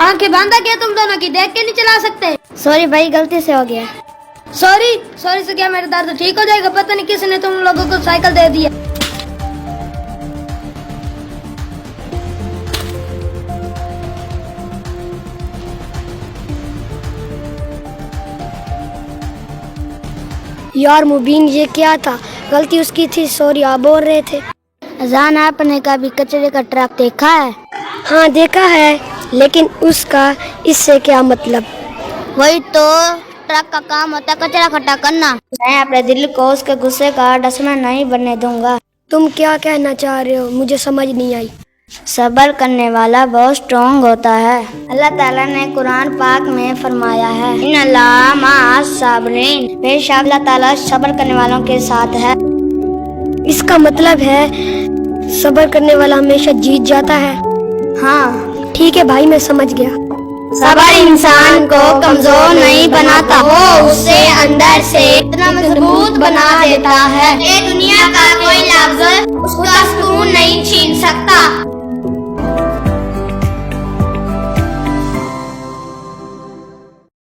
आंखें बांधा क्या तुम दोनों की, देख के नहीं चला सकते? सॉरी भाई, गलती से हो गया। सॉरी से क्या मेरा दर्द ठीक हो जाएगा? पता नहीं किसने तुम लोगों को साइकिल दे दिया। यार मुबीन, ये क्या था? गलती उसकी थी, सॉरी आप बोल रहे थे। अजान, आपने कभी कचरे का ट्रक देखा है? हाँ देखा है, लेकिन उसका इससे क्या मतलब? वही तो, ट्रक का काम होता है कचरा इकट्ठा करना। मैं अपने दिल को उसके गुस्से का डस्टबिन नहीं बनने दूंगा। तुम क्या कहना चाह रहे हो? मुझे समझ नहीं आई। सब्र करने वाला बहुत स्ट्रॉन्ग होता है। अल्लाह ताला ने कुरान पाक में फरमाया है, इन्नल्लाह मअस साबिरीन, बेशक अल्लाह ताला सब्र करने वालों के साथ है। इसका मतलब है सब्र करने वाला हमेशा जीत जाता है। हाँ ठीक है भाई, मैं समझ गया। सब्र इंसान को कमजोर नहीं बनाता, वो उसे अंदर से इतना मजबूत बना देता है। ये दुनिया